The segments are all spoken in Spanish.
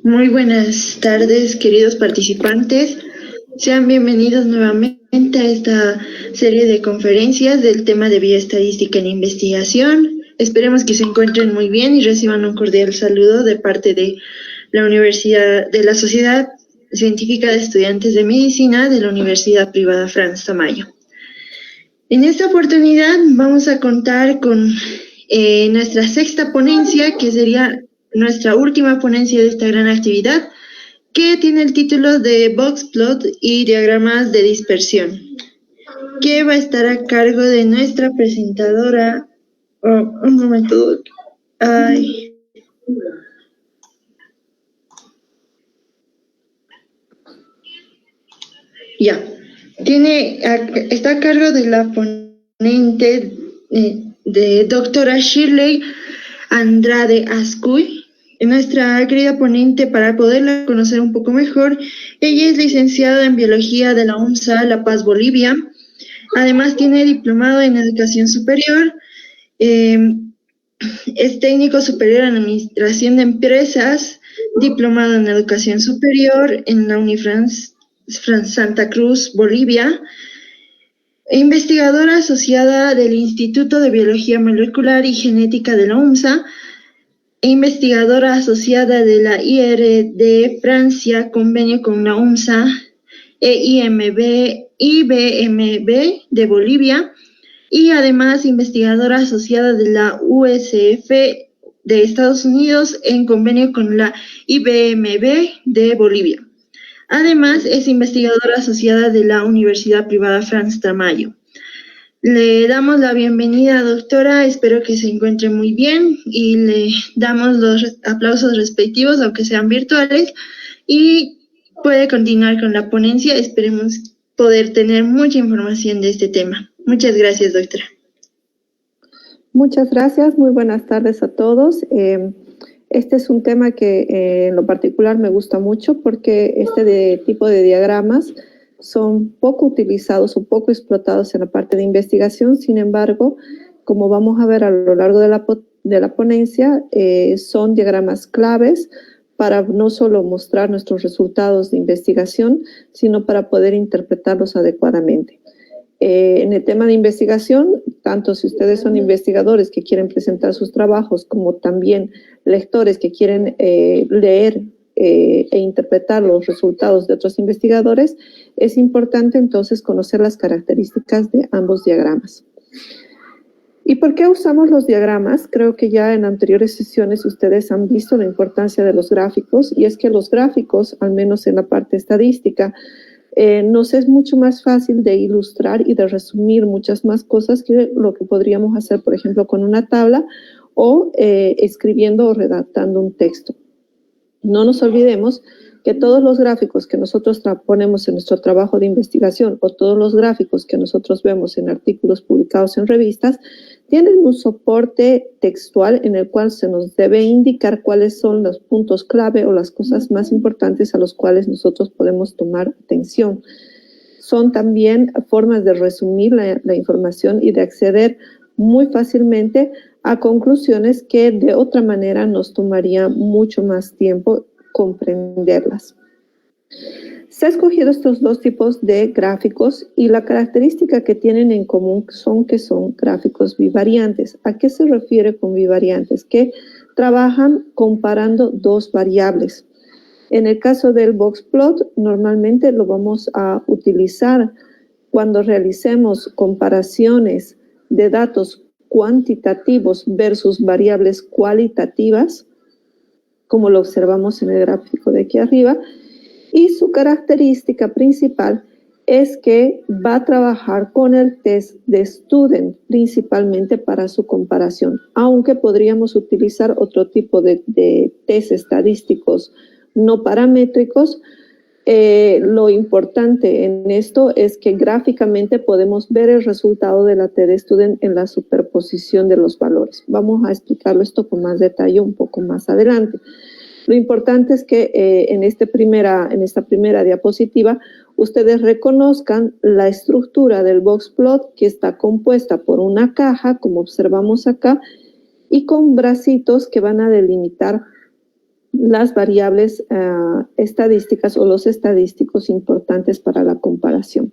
Muy buenas tardes, queridos participantes. Sean bienvenidos nuevamente a esta serie de conferencias del tema de bioestadística en investigación. Esperemos que se encuentren muy bien y reciban un cordial saludo de parte de la Universidad de la Sociedad Científica de Estudiantes de Medicina de la Universidad Privada Franz Tamayo. En esta oportunidad vamos a contar con nuestra sexta ponencia, que sería nuestra última ponencia de esta gran actividad, que tiene el título de Boxplot y diagramas de dispersión, que va a estar a cargo de nuestra presentadora. Un momento. Ya. Está a cargo de la ponente de doctora Shirley Andrade Azcuy. Nuestra querida ponente, para poderla conocer un poco mejor, ella es licenciada en Biología de la UNSA La Paz, Bolivia. Además tiene diplomado en Educación Superior, es técnico superior en Administración de Empresas, diplomado en Educación Superior en la Unifrance Santa Cruz, Bolivia, investigadora asociada del Instituto de Biología Molecular y Genética de la UNSA, investigadora asociada de la IRD Francia, convenio con la UNSA, IBMB de Bolivia, y además investigadora asociada de la USF de Estados Unidos en convenio con la IBMB de Bolivia. Además, es investigadora asociada de la Universidad Privada Franz Tamayo. Le damos la bienvenida, doctora. Espero que se encuentre muy bien y le damos los aplausos respectivos, aunque sean virtuales, y puede continuar con la ponencia. Esperemos poder tener mucha información de este tema. Muchas gracias, doctora. Muchas gracias. Muy buenas tardes a todos. Este es un tema que en lo particular me gusta mucho porque tipo de diagramas son poco utilizados o poco explotados en la parte de investigación. Sin embargo, como vamos a ver a lo largo de la ponencia, son diagramas claves para no solo mostrar nuestros resultados de investigación, sino para poder interpretarlos adecuadamente. En el tema de investigación, tanto si ustedes son investigadores que quieren presentar sus trabajos, como también lectores que quieren leer e interpretar los resultados de otros investigadores, es importante entonces conocer las características de ambos diagramas. ¿Y por qué usamos los diagramas? Creo que ya en anteriores sesiones ustedes han visto la importancia de los gráficos, y es que los gráficos, al menos en la parte estadística, nos es mucho más fácil de ilustrar y de resumir muchas más cosas que lo que podríamos hacer, por ejemplo, con una tabla o escribiendo o redactando un texto. No nos olvidemos que todos los gráficos que nosotros ponemos en nuestro trabajo de investigación o todos los gráficos que nosotros vemos en artículos publicados en revistas tienen un soporte textual en el cual se nos debe indicar cuáles son los puntos clave o las cosas más importantes a los cuales nosotros podemos tomar atención. Son también formas de resumir la información y de acceder muy fácilmente a conclusiones que de otra manera nos tomaría mucho más tiempo comprenderlas. Se ha escogido estos dos tipos de gráficos y la característica que tienen en común son que son gráficos bivariantes. ¿A qué se refiere con bivariantes? Que trabajan comparando dos variables. En el caso del boxplot, normalmente lo vamos a utilizar cuando realicemos comparaciones de datos cuantitativos versus variables cualitativas, como lo observamos en el gráfico de aquí arriba. Y su característica principal es que va a trabajar con el test de Student principalmente para su comparación, aunque podríamos utilizar otro tipo de test estadísticos no paramétricos. Lo importante en esto es que gráficamente podemos ver el resultado de la T de Student en la superposición de los valores. Vamos a explicarlo esto con más detalle un poco más adelante. Lo importante es que en esta primera diapositiva ustedes reconozcan la estructura del boxplot, que está compuesta por una caja, como observamos acá, y con bracitos que van a delimitar las variables estadísticas o los estadísticos importantes para la comparación.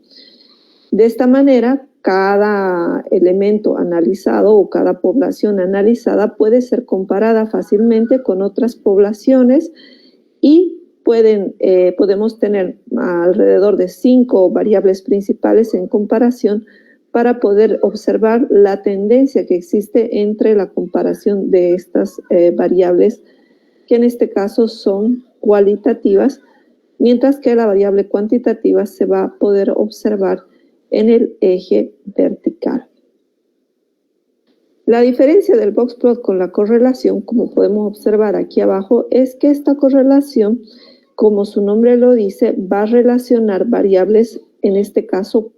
De esta manera, cada elemento analizado o cada población analizada puede ser comparada fácilmente con otras poblaciones y podemos tener alrededor de 5 variables principales en comparación para poder observar la tendencia que existe entre la comparación de estas variables, que en este caso son cualitativas, mientras que la variable cuantitativa se va a poder observar en el eje vertical. La diferencia del boxplot con la correlación, como podemos observar aquí abajo, es que esta correlación, como su nombre lo dice, va a relacionar variables, en este caso,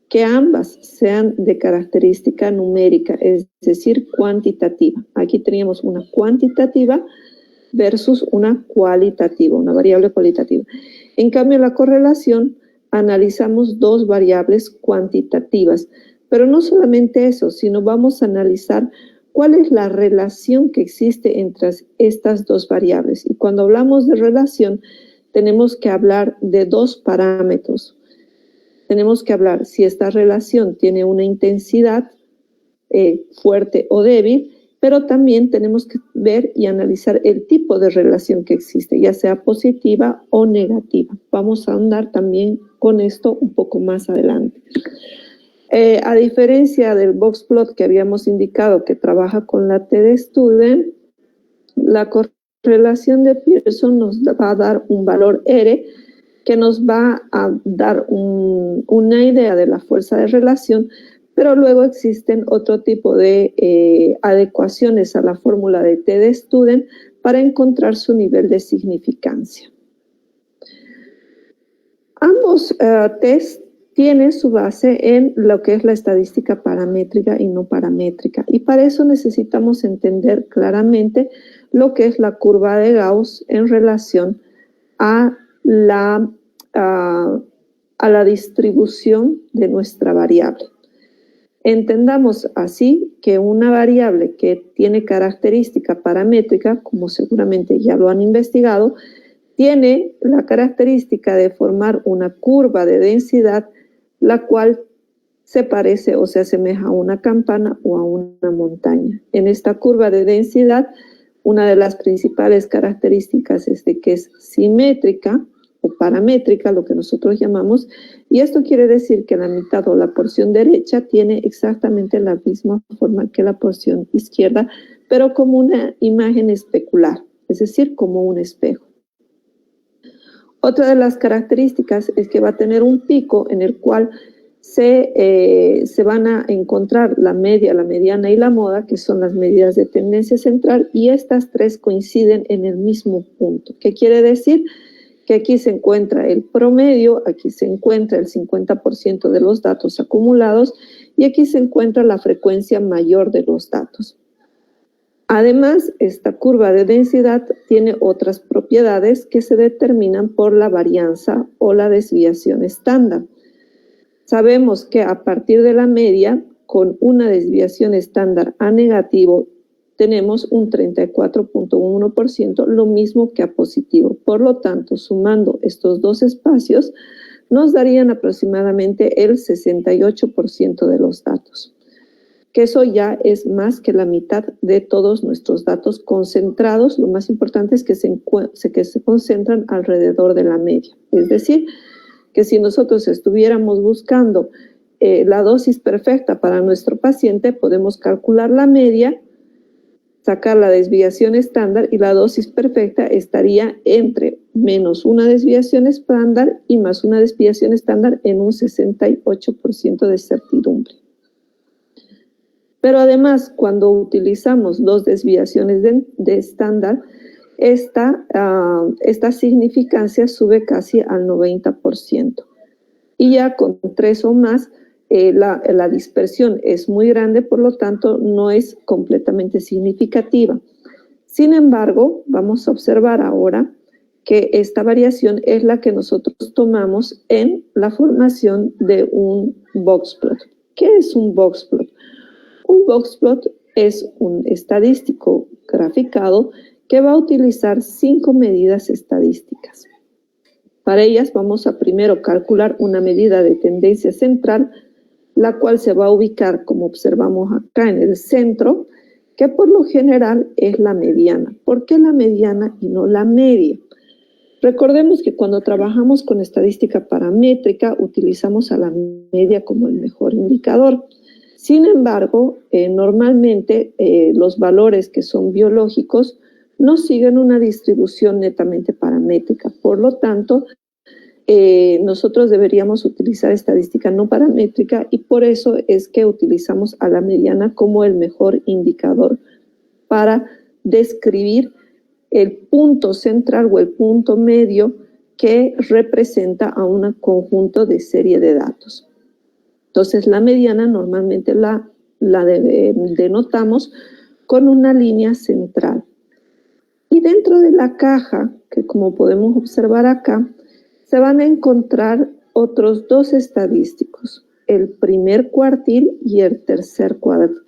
que ambas sean de característica numérica, es decir, cuantitativa. Aquí teníamos una cuantitativa versus una cualitativa, una variable cualitativa. En cambio, la correlación, analizamos 2 variables cuantitativas, pero no solamente eso, sino vamos a analizar cuál es la relación que existe entre estas 2 variables. Y cuando hablamos de relación, tenemos que hablar de 2 parámetros. Tenemos que hablar si esta relación tiene una intensidad fuerte o débil, pero también tenemos que ver y analizar el tipo de relación que existe, ya sea positiva o negativa. Vamos a ahondar también con esto un poco más adelante. A diferencia del boxplot que habíamos indicado que trabaja con la TDStudent, la correlación de Pearson nos va a dar un valor R que nos va a dar una idea de la fuerza de relación, pero luego existen otro tipo de adecuaciones a la fórmula de TDStudent para encontrar su nivel de significancia. Ambos tests tienen su base en lo que es la estadística paramétrica y no paramétrica, y para eso necesitamos entender claramente lo que es la curva de Gauss en relación a la distribución de nuestra variable. Entendamos así que una variable que tiene característica paramétrica, como seguramente ya lo han investigado, tiene la característica de formar una curva de densidad, la cual se parece o se asemeja a una campana o a una montaña. En esta curva de densidad, una de las principales características es de que es simétrica o paramétrica, lo que nosotros llamamos, y esto quiere decir que la mitad o la porción derecha tiene exactamente la misma forma que la porción izquierda, pero como una imagen especular, es decir, como un espejo. Otra de las características es que va a tener un pico en el cual se van a encontrar la media, la mediana y la moda, que son las medidas de tendencia central, y estas 3 coinciden en el mismo punto. ¿Qué quiere decir? Que aquí se encuentra el promedio, aquí se encuentra el 50% de los datos acumulados y aquí se encuentra la frecuencia mayor de los datos. Además, esta curva de densidad tiene otras propiedades que se determinan por la varianza o la desviación estándar. Sabemos que a partir de la media, con una desviación estándar a negativo, tenemos un 34.1%, lo mismo que a positivo. Por lo tanto, sumando estos 2 espacios, nos darían aproximadamente el 68% de los datos, que eso ya es más que la mitad de todos nuestros datos concentrados. Lo más importante es que se concentran alrededor de la media. Es decir, que si nosotros estuviéramos buscando la dosis perfecta para nuestro paciente, podemos calcular la media, sacar la desviación estándar y la dosis perfecta estaría entre menos una desviación estándar y más una desviación estándar en un 68% de certidumbre. Pero además, cuando utilizamos 2 desviaciones de estándar, esta significancia sube casi al 90%. Y ya con 3 o más, la dispersión es muy grande, por lo tanto no es completamente significativa. Sin embargo, vamos a observar ahora que esta variación es la que nosotros tomamos en la formación de un boxplot. ¿Qué es un boxplot? Un boxplot es un estadístico graficado que va a utilizar 5 medidas estadísticas. Para ellas vamos a primero calcular una medida de tendencia central, la cual se va a ubicar, como observamos acá, en el centro, que por lo general es la mediana. ¿Por qué la mediana y no la media? Recordemos que cuando trabajamos con estadística paramétrica utilizamos a la media como el mejor indicador. Sin embargo, normalmente los valores que son biológicos no siguen una distribución netamente paramétrica. Por lo tanto, nosotros deberíamos utilizar estadística no paramétrica y por eso es que utilizamos a la mediana como el mejor indicador para describir el punto central o el punto medio que representa a un conjunto de serie de datos. Entonces, la mediana normalmente la denotamos con una línea central. Y dentro de la caja, que como podemos observar acá, se van a encontrar otros 2 estadísticos, el primer cuartil y el tercer cuartil.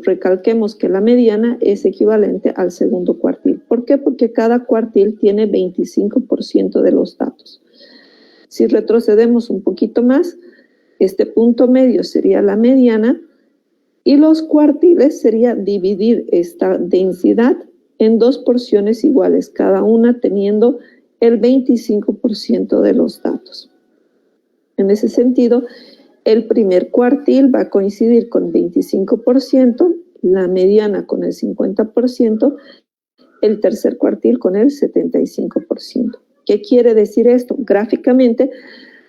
Recalquemos que la mediana es equivalente al segundo cuartil. ¿Por qué? Porque cada cuartil tiene 25% de los datos. Si retrocedemos un poquito más, este punto medio sería la mediana y los cuartiles sería dividir esta densidad en 2 porciones iguales, cada una teniendo el 25% de los datos. En ese sentido, el primer cuartil va a coincidir con 25%, la mediana con el 50%, el tercer cuartil con el 75%. ¿Qué quiere decir esto? Gráficamente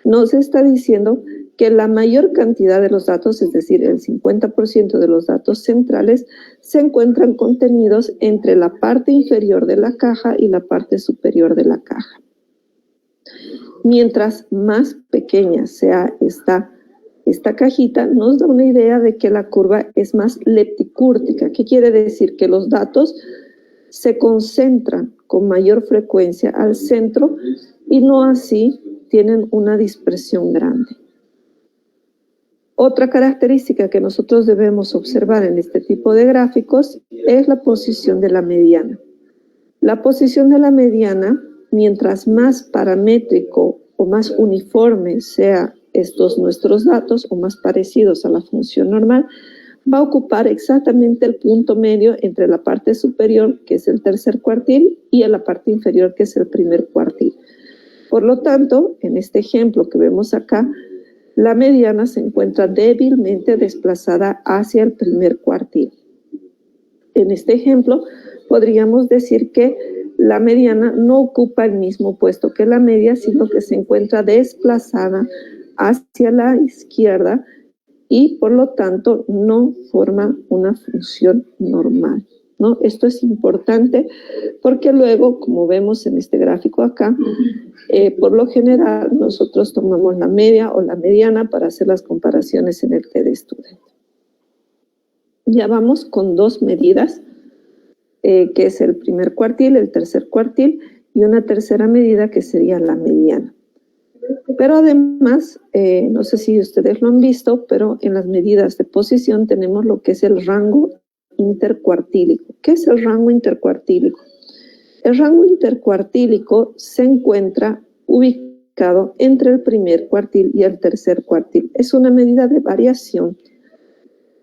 nos está diciendo que la mayor cantidad de los datos, es decir, el 50% de los datos centrales, se encuentran contenidos entre la parte inferior de la caja y la parte superior de la caja. Mientras más pequeña sea esta cajita, nos da una idea de que la curva es más lepticúrtica. ¿Qué quiere decir? Que los datos se concentran con mayor frecuencia al centro y no así tienen una dispersión grande. Otra característica que nosotros debemos observar en este tipo de gráficos es la posición de la mediana. La posición de la mediana, mientras más paramétrico o más uniforme sea estos nuestros datos o más parecidos a la función normal, va a ocupar exactamente el punto medio entre la parte superior, que es el tercer cuartil, y la parte inferior, que es el primer cuartil. Por lo tanto, en este ejemplo que vemos acá, la mediana se encuentra débilmente desplazada hacia el primer cuartil. En este ejemplo, podríamos decir que la mediana no ocupa el mismo puesto que la media, sino que se encuentra desplazada hacia la izquierda y, por lo tanto, no forma una función normal, ¿no? Esto es importante porque luego, como vemos en este gráfico acá, por lo general nosotros tomamos la media o la mediana para hacer las comparaciones en el TD Student. Ya vamos con 2 medidas, que es el primer cuartil, el tercer cuartil y una tercera medida que sería la mediana. Pero además, no sé si ustedes lo han visto, pero en las medidas de posición tenemos lo que es el rango intercuartílico. ¿Qué es el rango intercuartílico? El rango intercuartílico se encuentra ubicado entre el primer cuartil y el tercer cuartil. Es una medida de variación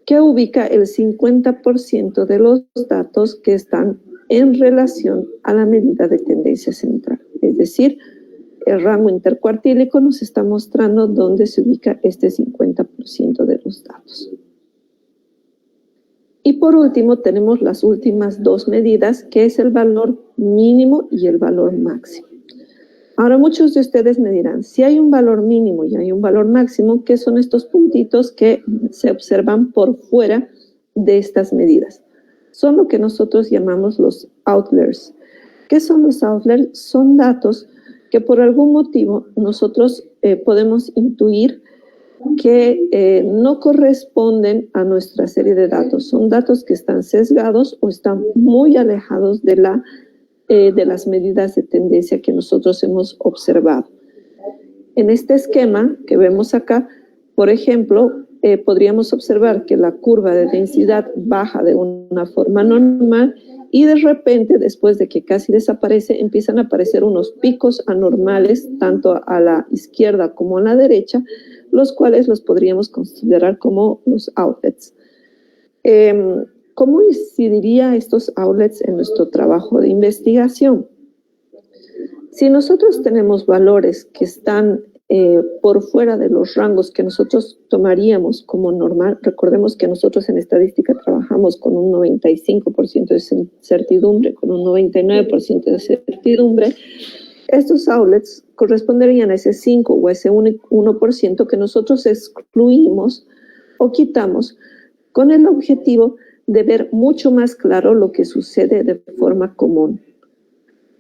que ubica el 50% de los datos que están en relación a la medida de tendencia central. Es decir, el rango intercuartílico nos está mostrando dónde se ubica este 50% de los datos. Y por último, tenemos las últimas 2 medidas, que es el valor mínimo y el valor máximo. Ahora, muchos de ustedes me dirán, si hay un valor mínimo y hay un valor máximo, ¿qué son estos puntitos que se observan por fuera de estas medidas? Son lo que nosotros llamamos los outliers. ¿Qué son los outliers? Son datos que por algún motivo nosotros podemos intuir que no corresponden a nuestra serie de datos. Son datos que están sesgados o están muy alejados de las medidas de tendencia que nosotros hemos observado. En este esquema que vemos acá, por ejemplo, podríamos observar que la curva de densidad baja de una forma normal y de repente, después de que casi desaparece, empiezan a aparecer unos picos anormales, tanto a la izquierda como a la derecha, los cuales los podríamos considerar como los outlets. ¿Cómo incidiría estos outlets en nuestro trabajo de investigación? Si nosotros tenemos valores que están por fuera de los rangos que nosotros tomaríamos como normal, recordemos que nosotros en estadística trabajamos con un 95% de certidumbre, con un 99% de certidumbre, estos outlets corresponderían a ese 5 o a ese 1% que nosotros excluimos o quitamos con el objetivo de ver mucho más claro lo que sucede de forma común.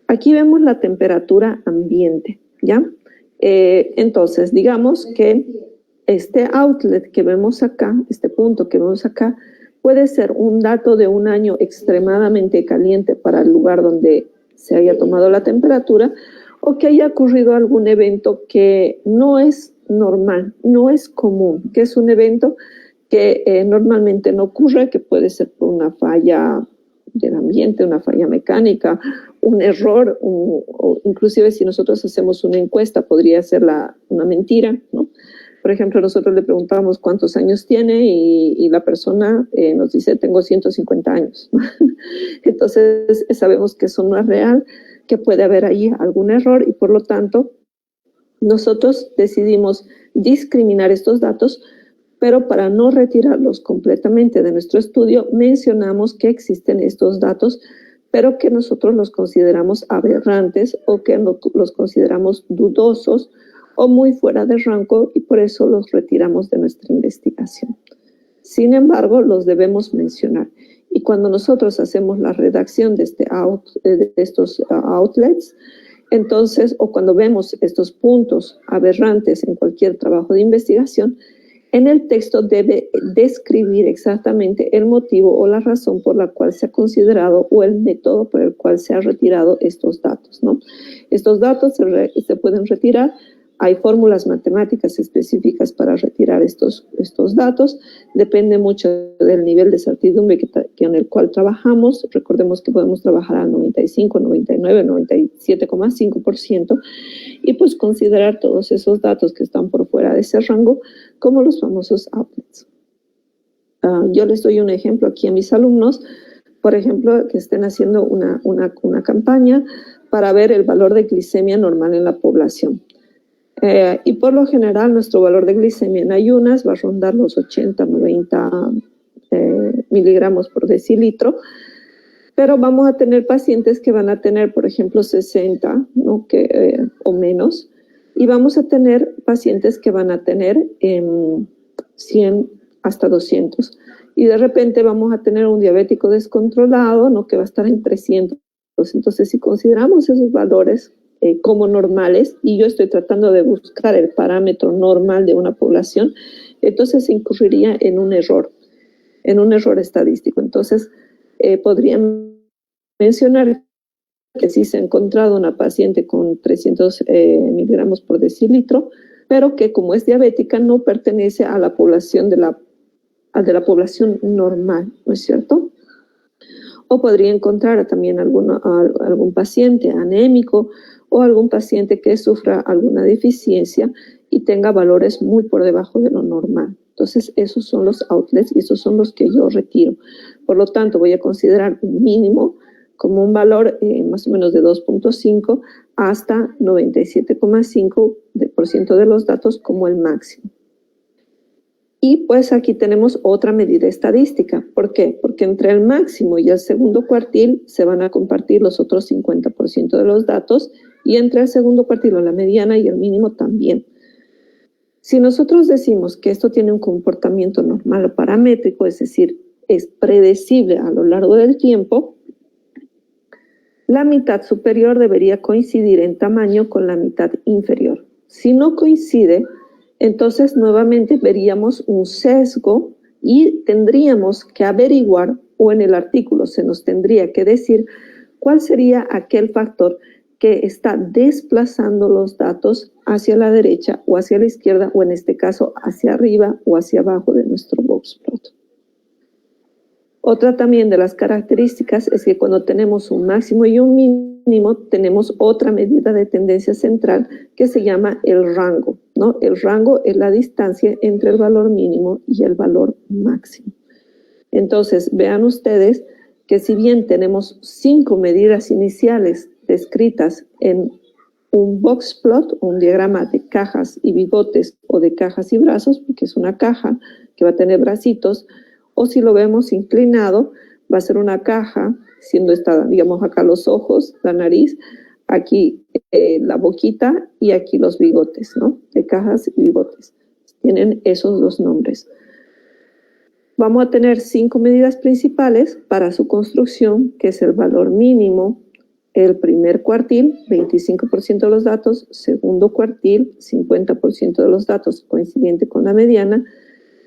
Aquí vemos la temperatura ambiente, ¿ya? Entonces, digamos que este outlet que vemos acá, este punto que vemos acá, puede ser un dato de un año extremadamente caliente para el lugar donde se haya tomado la temperatura, o que haya ocurrido algún evento que no es normal, no es común, que es un evento que normalmente no ocurre, que puede ser por una falla del ambiente, una falla mecánica, un error, o inclusive si nosotros hacemos una encuesta podría ser una mentira, ¿no? Por ejemplo, nosotros le preguntamos cuántos años tiene y la persona nos dice tengo 150 años. Entonces sabemos que eso no es real, que puede haber ahí algún error y por lo tanto nosotros decidimos discriminar estos datos, pero para no retirarlos completamente de nuestro estudio, mencionamos que existen estos datos, pero que nosotros los consideramos aberrantes o que los consideramos dudosos o muy fuera de rango y por eso los retiramos de nuestra investigación. Sin embargo, los debemos mencionar. Y cuando nosotros hacemos la redacción de estos outlets, entonces, o cuando vemos estos puntos aberrantes en cualquier trabajo de investigación, en el texto debe describir exactamente el motivo o la razón por la cual se ha considerado o el método por el cual se ha retirado estos datos, ¿no? Estos datos se pueden retirar. Hay fórmulas matemáticas específicas para retirar estos datos. Depende mucho del nivel de certidumbre en el cual trabajamos. Recordemos que podemos trabajar al 95, 99, 97,5% y pues considerar todos esos datos que están por fuera de ese rango como los famosos outlets. Yo les doy un ejemplo aquí a mis alumnos, por ejemplo, que estén haciendo una campaña para ver el valor de glicemia normal en la población. Y por lo general nuestro valor de glicemia en ayunas va a rondar los 80, 90 miligramos por decilitro, pero vamos a tener pacientes que van a tener, por ejemplo, 60, ¿no? O menos, y vamos a tener pacientes que van a tener 100 hasta 200. Y de repente vamos a tener un diabético descontrolado, ¿no? Que va a estar en 300. Entonces, si consideramos esos valores como normales, y yo estoy tratando de buscar el parámetro normal de una población, entonces se incurriría en un error estadístico. Entonces, podrían mencionar que sí se ha encontrado una paciente con 300 miligramos por decilitro, pero que como es diabética no pertenece a la población de la población normal, ¿no es cierto? O podría encontrar también algún paciente anémico o algún paciente que sufra alguna deficiencia y tenga valores muy por debajo de lo normal. Entonces, esos son los outlets y esos son los que yo retiro. Por lo tanto, voy a considerar un mínimo como un valor más o menos de 2.5 hasta 97,5% de los datos como el máximo. Y pues aquí tenemos otra medida estadística. ¿Por qué? Porque entre el máximo y el segundo cuartil se van a compartir los otros 50% de los datos y entre el segundo cuartil o la mediana y el mínimo también. Si nosotros decimos que esto tiene un comportamiento normal o paramétrico, es decir, es predecible a lo largo del tiempo, la mitad superior debería coincidir en tamaño con la mitad inferior. Si no coincide, entonces nuevamente veríamos un sesgo y tendríamos que averiguar, o en el artículo se nos tendría que decir cuál sería aquel factor que está desplazando los datos hacia la derecha o hacia la izquierda, o en este caso hacia arriba o hacia abajo de nuestro box plot. Otra también de las características es que cuando tenemos un máximo y un mínimo, tenemos otra medida de tendencia central que se llama el rango, ¿no? El rango es la distancia entre el valor mínimo y el valor máximo. Entonces, vean ustedes que si bien tenemos 5 medidas iniciales descritas en un box plot, un diagrama de cajas y bigotes o de cajas y brazos, porque es una caja que va a tener bracitos, o si lo vemos inclinado, va a ser una caja, siendo esta, digamos, acá los ojos, la nariz, aquí la boquita y aquí los bigotes, ¿no? De cajas y bigotes. Tienen esos dos nombres. Vamos a tener 5 medidas principales para su construcción, que es el valor mínimo, el primer cuartil, 25% de los datos, segundo cuartil, 50% de los datos coincidente con la mediana,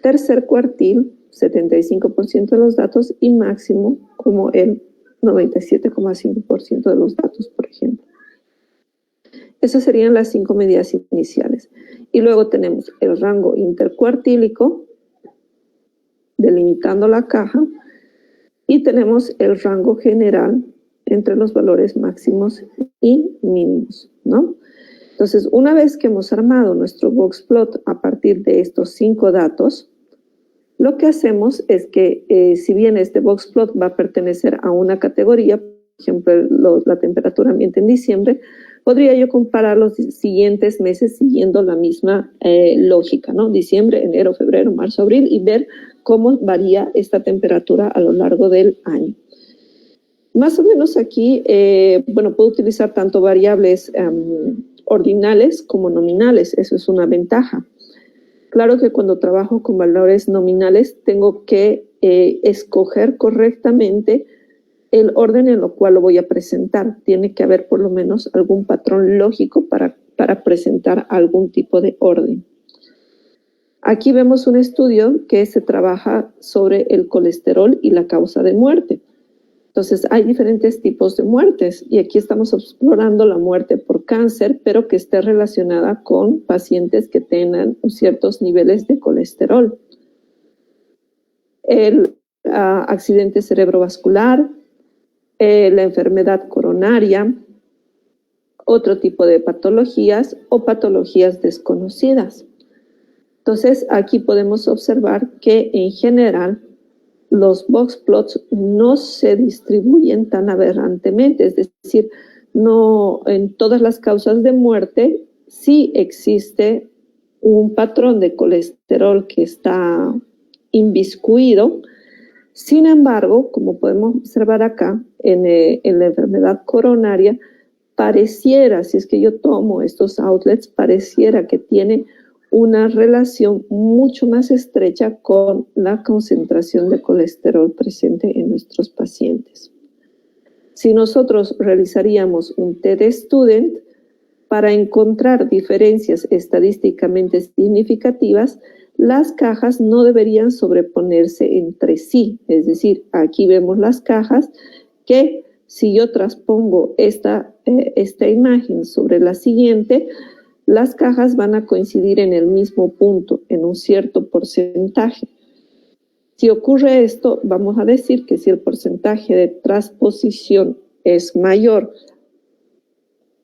tercer cuartil, 75% de los datos y máximo como el 97,5% de los datos, por ejemplo. Esas serían las 5 medidas iniciales. Y luego tenemos el rango intercuartílico, delimitando la caja, y tenemos el rango general entre los valores máximos y mínimos, ¿no? Entonces, una vez que hemos armado nuestro box plot a partir de estos 5 datos, lo que hacemos es que, si bien este box plot va a pertenecer a una categoría, por ejemplo, la temperatura ambiente en diciembre, podría yo comparar los siguientes meses siguiendo la misma lógica, ¿no? Diciembre, enero, febrero, marzo, abril, y ver cómo varía esta temperatura a lo largo del año. Más o menos aquí, bueno, puedo utilizar tanto variables ordinales como nominales, eso es una ventaja. Claro que cuando trabajo con valores nominales tengo que escoger correctamente el orden en el cual lo voy a presentar. Tiene que haber por lo menos algún patrón lógico para presentar algún tipo de orden. Aquí vemos un estudio que se trabaja sobre el colesterol y la causa de muerte. Entonces, hay diferentes tipos de muertes y aquí estamos explorando la muerte por cáncer, pero que esté relacionada con pacientes que tengan ciertos niveles de colesterol. El accidente cerebrovascular, la enfermedad coronaria, otro tipo de patologías o patologías desconocidas. Entonces, aquí podemos observar que en general los box plots no se distribuyen tan aberrantemente, es decir, no en todas las causas de muerte sí existe un patrón de colesterol que está inviscuido. Sin embargo, como podemos observar acá, en la enfermedad coronaria, pareciera, si es que yo tomo estos outlets, pareciera que tiene una relación mucho más estrecha con la concentración de colesterol presente en nuestros pacientes. Si nosotros realizaríamos un T-de-Student para encontrar diferencias estadísticamente significativas, las cajas no deberían sobreponerse entre sí. Es decir, aquí vemos las cajas que si yo transpongo esta imagen sobre la siguiente, las cajas van a coincidir en el mismo punto, en un cierto porcentaje. Si ocurre esto, vamos a decir que si el porcentaje de transposición es mayor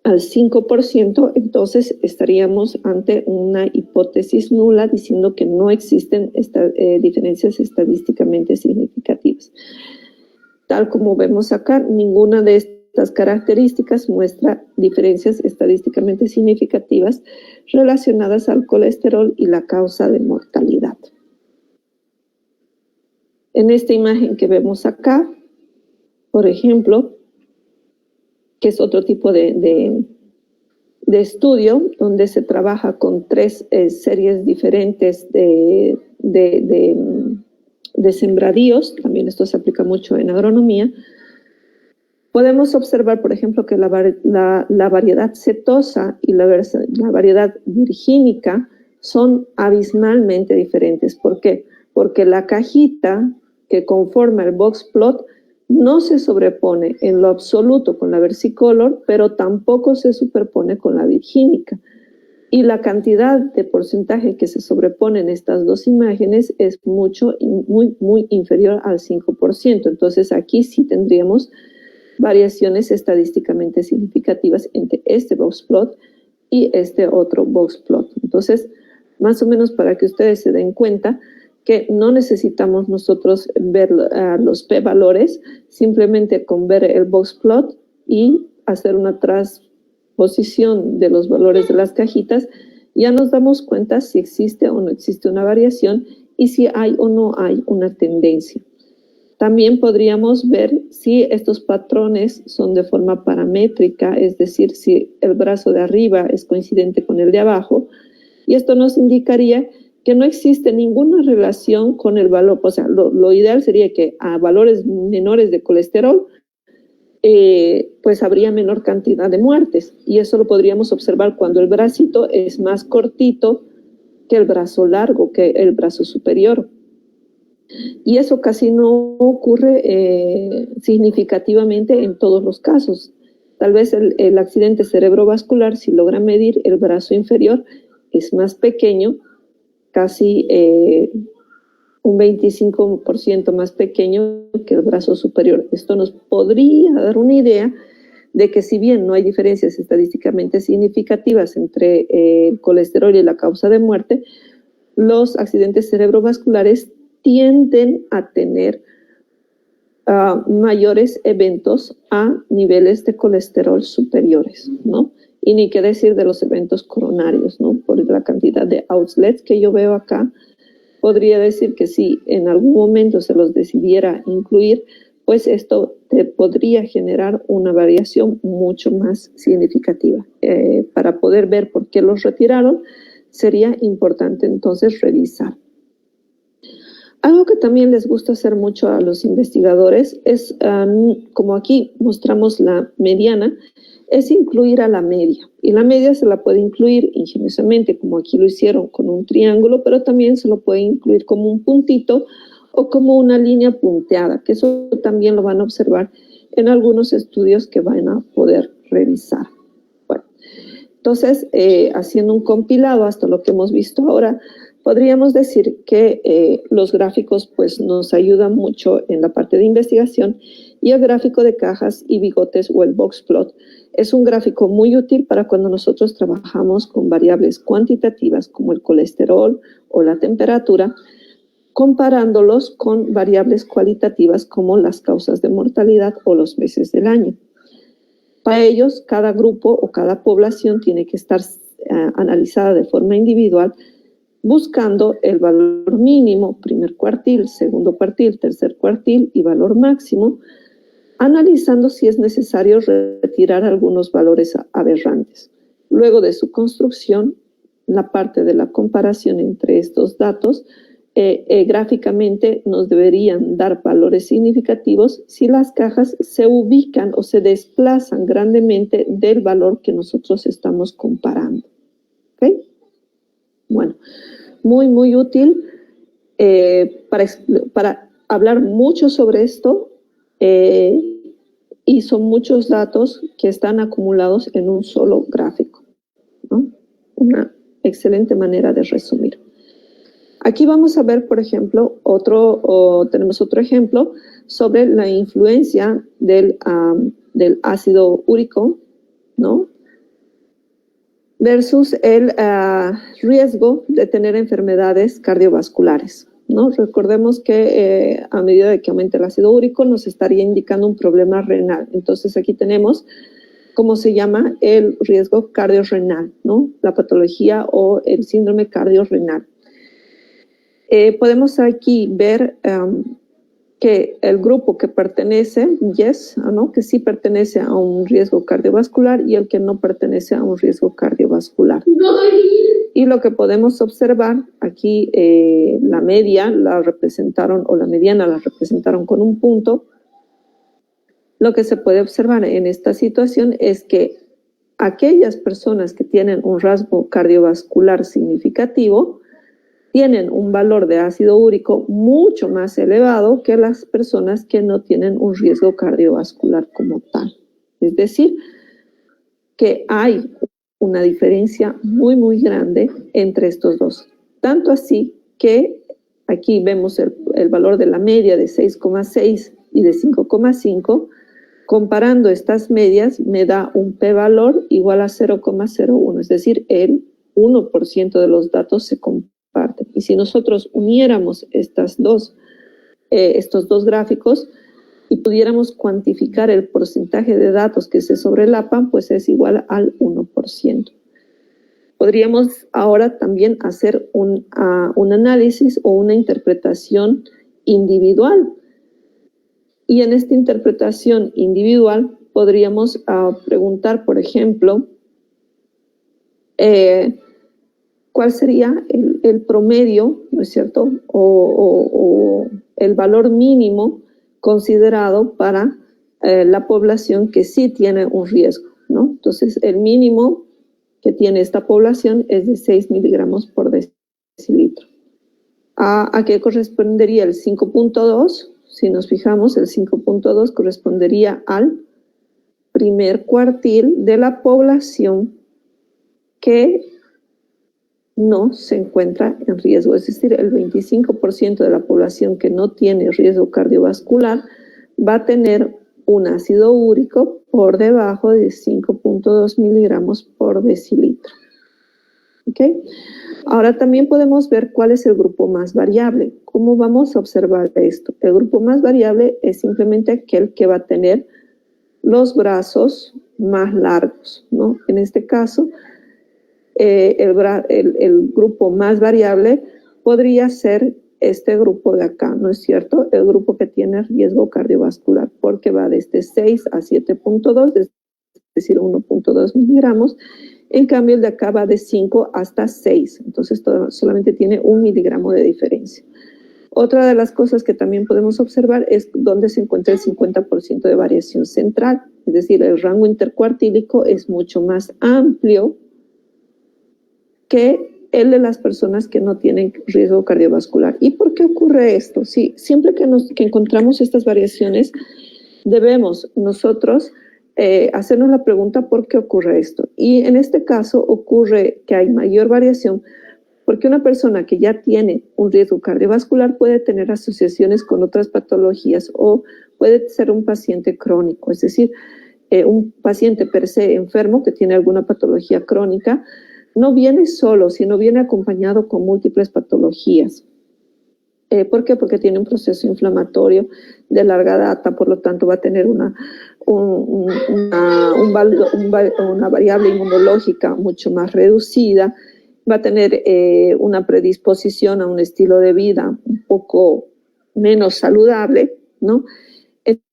al 5%, entonces estaríamos ante una hipótesis nula diciendo que no existen diferencias estadísticamente significativas. Tal como vemos acá, ninguna de estas características muestra diferencias estadísticamente significativas relacionadas al colesterol y la causa de mortalidad. En esta imagen que vemos acá, por ejemplo, que es otro tipo de estudio donde se trabaja con 3 series diferentes de sembradíos, también esto se aplica mucho en agronomía. Podemos observar, por ejemplo, que la variedad setosa y la variedad virgínica son abismalmente diferentes. ¿Por qué? Porque la cajita que conforma el box plot no se sobrepone en lo absoluto con la versicolor, pero tampoco se superpone con la virgínica. Y la cantidad de porcentaje que se sobrepone en estas dos imágenes es muy inferior al 5%. Entonces aquí sí tendríamos variaciones estadísticamente significativas entre este box plot y este otro box plot. Entonces, más o menos para que ustedes se den cuenta que no necesitamos nosotros ver los p-valores, simplemente con ver el box plot y hacer una transposición de los valores de las cajitas, ya nos damos cuenta si existe o no existe una variación y si hay o no hay una tendencia. También podríamos ver si estos patrones son de forma paramétrica, es decir, si el brazo de arriba es coincidente con el de abajo, y esto nos indicaría que no existe ninguna relación con el valor, o sea, lo ideal sería que a valores menores de colesterol, pues habría menor cantidad de muertes, y eso lo podríamos observar cuando el bracito es más cortito que el brazo largo, que el brazo superior. Y eso casi no ocurre significativamente en todos los casos. Tal vez el accidente cerebrovascular, si logra medir el brazo inferior, es más pequeño, casi un 25% más pequeño que el brazo superior. Esto nos podría dar una idea de que si bien no hay diferencias estadísticamente significativas entre el colesterol y la causa de muerte, los accidentes cerebrovasculares tienden a tener mayores eventos a niveles de colesterol superiores, ¿no? Y ni qué decir de los eventos coronarios, ¿no? Por la cantidad de outlets que yo veo acá, podría decir que si en algún momento se los decidiera incluir, pues esto te podría generar una variación mucho más significativa. Para poder ver por qué los retiraron, sería importante entonces revisar. Algo que también les gusta hacer mucho a los investigadores es, como aquí mostramos la mediana, es incluir a la media. Y la media se la puede incluir ingeniosamente, como aquí lo hicieron con un triángulo, pero también se lo puede incluir como un puntito o como una línea punteada, que eso también lo van a observar en algunos estudios que van a poder revisar. Bueno, entonces, haciendo un compilado hasta lo que hemos visto ahora, podríamos decir que los gráficos pues, nos ayudan mucho en la parte de investigación, y el gráfico de cajas y bigotes o el box plot es un gráfico muy útil para cuando nosotros trabajamos con variables cuantitativas como el colesterol o la temperatura, comparándolos con variables cualitativas como las causas de mortalidad o los meses del año. Para ellos, cada grupo o cada población tiene que estar analizada de forma individual, buscando el valor mínimo, primer cuartil, segundo cuartil, tercer cuartil y valor máximo, analizando si es necesario retirar algunos valores aberrantes. Luego de su construcción, la parte de la comparación entre estos datos, gráficamente nos deberían dar valores significativos si las cajas se ubican o se desplazan grandemente del valor que nosotros estamos comparando. ¿Ok? Bueno, muy útil para hablar mucho sobre esto, y son muchos datos que están acumulados en un solo gráfico, ¿no? Una excelente manera de resumir. Aquí vamos a ver, por ejemplo, tenemos otro ejemplo sobre la influencia del ácido úrico, ¿no? Versus el riesgo de tener enfermedades cardiovasculares, ¿no? Recordemos que a medida de que aumenta el ácido úrico nos estaría indicando un problema renal. Entonces aquí tenemos cómo se llama el riesgo cardiorrenal, ¿no? La patología o el síndrome cardiorrenal. Podemos aquí ver que el grupo que pertenece, ¿no? Que sí pertenece a un riesgo cardiovascular, y el que no pertenece a un riesgo cardiovascular. Y lo que podemos observar aquí, la media la representaron, o la mediana la representaron con un punto. Lo que se puede observar en esta situación es que aquellas personas que tienen un rasgo cardiovascular significativo tienen un valor de ácido úrico mucho más elevado que las personas que no tienen un riesgo cardiovascular como tal. Es decir, que hay una diferencia muy, muy grande entre estos dos. Tanto así que aquí vemos el valor de la media de 6,6 y de 5,5. Comparando estas medias me da un p-valor igual a 0,01, es decir, el 1% de los datos se comparten. Y si nosotros uniéramos estos dos gráficos y pudiéramos cuantificar el porcentaje de datos que se sobrelapan, pues es igual al 1%. Podríamos ahora también hacer un análisis o una interpretación individual. Y en esta interpretación individual podríamos preguntar, por ejemplo, ¿cuál sería el promedio, ¿no es cierto?, o el valor mínimo considerado para la población que sí tiene un riesgo, ¿no? Entonces, el mínimo que tiene esta población es de 6 miligramos por decilitro. ¿A qué correspondería el 5.2? Si nos fijamos, el 5.2 correspondería al primer cuartil de la población que no se encuentra en riesgo. Es decir, el 25% de la población que no tiene riesgo cardiovascular va a tener un ácido úrico por debajo de 5.2 miligramos por decilitro. ¿Ok? Ahora también podemos ver cuál es el grupo más variable. ¿Cómo vamos a observar esto? El grupo más variable es simplemente aquel que va a tener los brazos más largos, ¿no? En este caso, el grupo más variable podría ser este grupo de acá, ¿no es cierto? El grupo que tiene riesgo cardiovascular, porque va desde 6 a 7.2, es decir, 1.2 miligramos. En cambio, el de acá va de 5 hasta 6, entonces solamente tiene 1 miligramo de diferencia. Otra de las cosas que también podemos observar es dónde se encuentra el 50% de variación central, es decir, el rango intercuartílico es mucho más amplio que el de las personas que no tienen riesgo cardiovascular. ¿Y por qué ocurre esto? Sí, siempre que encontramos estas variaciones, debemos nosotros hacernos la pregunta ¿por qué ocurre esto? Y en este caso ocurre que hay mayor variación porque una persona que ya tiene un riesgo cardiovascular puede tener asociaciones con otras patologías o puede ser un paciente crónico, es decir, un paciente per se enfermo que tiene alguna patología crónica no viene solo, sino viene acompañado con múltiples patologías. ¿Por qué? Porque tiene un proceso inflamatorio de larga data, por lo tanto va a tener una variable inmunológica mucho más reducida, va a tener una predisposición a un estilo de vida un poco menos saludable, ¿no?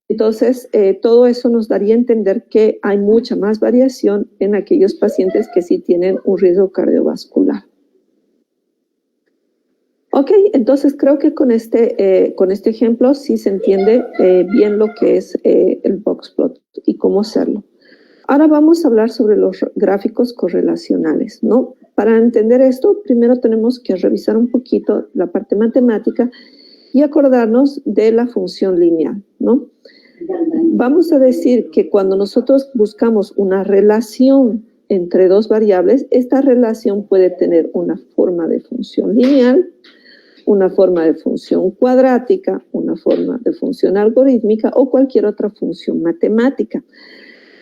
Entonces, todo eso nos daría a entender que hay mucha más variación en aquellos pacientes que sí tienen un riesgo cardiovascular. Ok, entonces creo que con este ejemplo sí se entiende bien lo que es el boxplot y cómo hacerlo. Ahora vamos a hablar sobre los gráficos correlacionales, ¿no? Para entender esto, primero tenemos que revisar un poquito la parte matemática y acordarnos de la función lineal, ¿no? Vamos a decir que cuando nosotros buscamos una relación entre dos variables, esta relación puede tener una forma de función lineal, una forma de función cuadrática, una forma de función algorítmica o cualquier otra función matemática.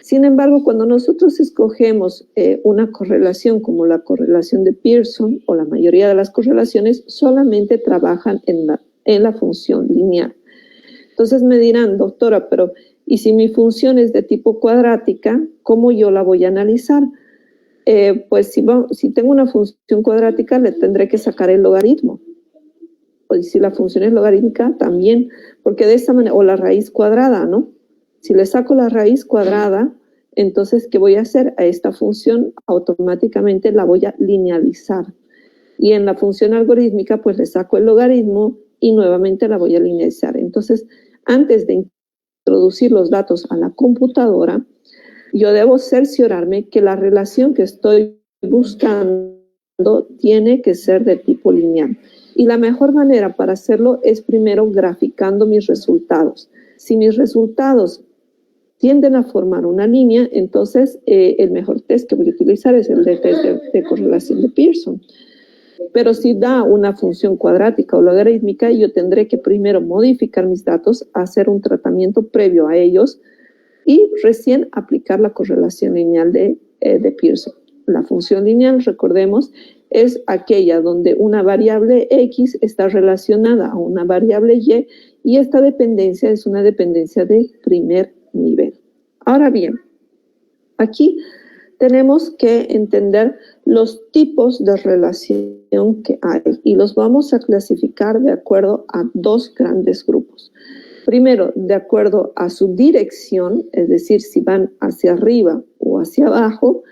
Sin embargo, cuando nosotros escogemos una correlación como la correlación de Pearson o la mayoría de las correlaciones solamente trabajan en la función lineal. Entonces me dirán, doctora, pero ¿y si mi función es de tipo cuadrática, cómo yo la voy a analizar? Pues si tengo una función cuadrática, le tendré que sacar el logaritmo. O si la función es logarítmica, también, porque de esa manera, o la raíz cuadrada, ¿no? Si le saco la raíz cuadrada, entonces, ¿qué voy a hacer? A esta función automáticamente la voy a linealizar. Y en la función algorítmica, pues le saco el logaritmo y nuevamente la voy a linealizar. Entonces, antes de introducir los datos a la computadora, yo debo cerciorarme que la relación que estoy buscando tiene que ser de tipo lineal. Y la mejor manera para hacerlo es primero graficando mis resultados. Si mis resultados tienden a formar una línea, entonces el mejor test que voy a utilizar es el de test de correlación de Pearson. Pero si da una función cuadrática o logarítmica, yo tendré que primero modificar mis datos, hacer un tratamiento previo a ellos y recién aplicar la correlación lineal de Pearson. La función lineal, recordemos, es aquella donde una variable X está relacionada a una variable y esta dependencia es una dependencia de primer nivel. Ahora bien, aquí tenemos que entender los tipos de relación que hay y los vamos a clasificar de acuerdo a dos grandes grupos. Primero, de acuerdo a su dirección, es decir, si van hacia arriba o hacia abajo.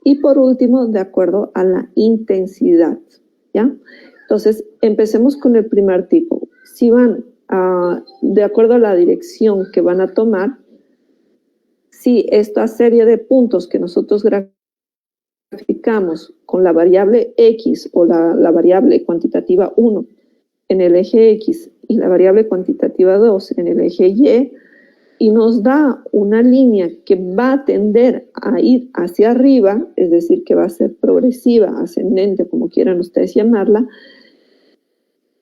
Y por último, de acuerdo a la intensidad, ¿ya? Entonces, empecemos con el primer tipo. Si van de acuerdo a la dirección que van a tomar, si esta serie de puntos que nosotros graficamos con la variable X o la variable cuantitativa 1 en el eje X y la variable cuantitativa 2 en el eje Y nos da una línea que va a tender a ir hacia arriba, es decir, que va a ser progresiva, ascendente, como quieran ustedes llamarla.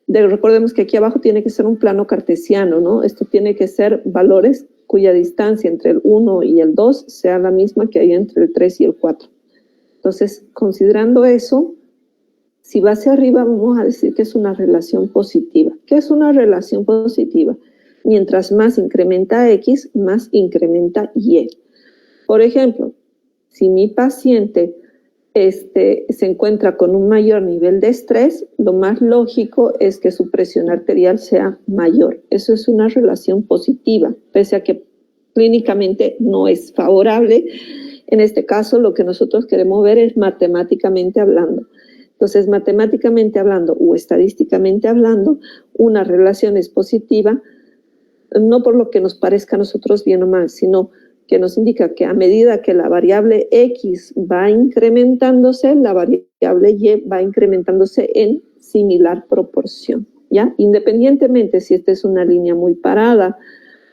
Recordemos que aquí abajo tiene que ser un plano cartesiano, ¿no? Esto tiene que ser valores cuya distancia entre el 1 y el 2 sea la misma que hay entre el 3 y el 4. Entonces, considerando eso, si va hacia arriba, vamos a decir que es una relación positiva. ¿Qué es una relación positiva? Mientras más incrementa X, más incrementa Y. Por ejemplo, si mi paciente se encuentra con un mayor nivel de estrés, lo más lógico es que su presión arterial sea mayor. Eso es una relación positiva, pese a que clínicamente no es favorable. En este caso, lo que nosotros queremos ver es matemáticamente hablando. Entonces, matemáticamente hablando o estadísticamente hablando, una relación es positiva, no por lo que nos parezca a nosotros bien o mal, sino que nos indica que a medida que la variable X va incrementándose, la variable Y va incrementándose en similar proporción, ¿ya? Independientemente si esta es una línea muy parada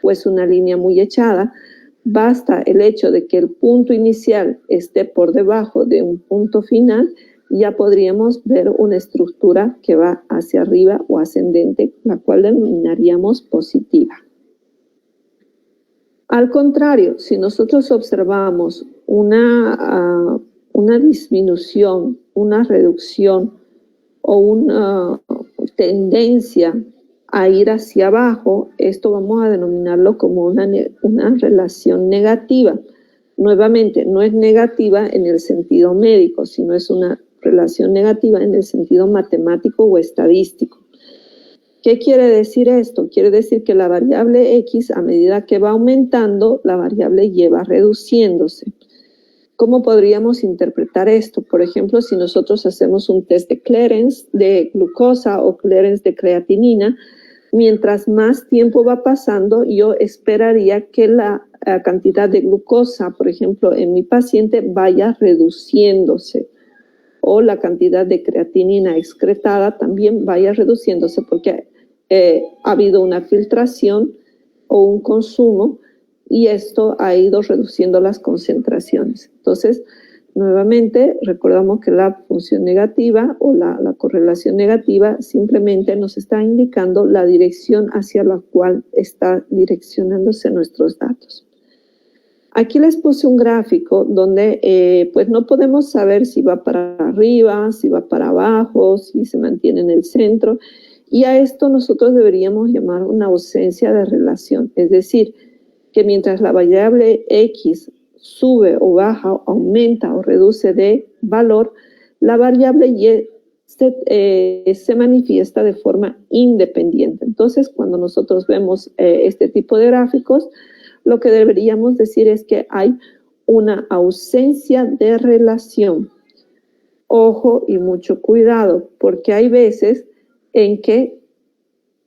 o es una línea muy echada, basta el hecho de que el punto inicial esté por debajo de un punto final, ya podríamos ver una estructura que va hacia arriba o ascendente, la cual denominaríamos positiva. Al contrario, si nosotros observamos una disminución, una reducción o una tendencia a ir hacia abajo, esto vamos a denominarlo como una relación negativa. Nuevamente, no es negativa en el sentido médico, sino es una relación negativa en el sentido matemático o estadístico. ¿Qué quiere decir esto? Quiere decir que la variable X, a medida que va aumentando, la variable Y va reduciéndose. ¿Cómo podríamos interpretar esto? Por ejemplo, si nosotros hacemos un test de clearance de glucosa o clearance de creatinina, mientras más tiempo va pasando, yo esperaría que la cantidad de glucosa, por ejemplo, en mi paciente vaya reduciéndose, o la cantidad de creatinina excretada también vaya reduciéndose porque ha habido una filtración o un consumo y esto ha ido reduciendo las concentraciones. Entonces, nuevamente, recordamos que la función negativa o la correlación negativa simplemente nos está indicando la dirección hacia la cual está direccionándose nuestros datos. Aquí les puse un gráfico donde pues no podemos saber si va para arriba, si va para abajo, si se mantiene en el centro. Y a esto nosotros deberíamos llamar una ausencia de relación. Es decir, que mientras la variable X sube o baja, aumenta o reduce de valor, la variable Y se manifiesta de forma independiente. Entonces, cuando nosotros vemos este tipo de gráficos, lo que deberíamos decir es que hay una ausencia de relación. Ojo y mucho cuidado, porque hay veces en que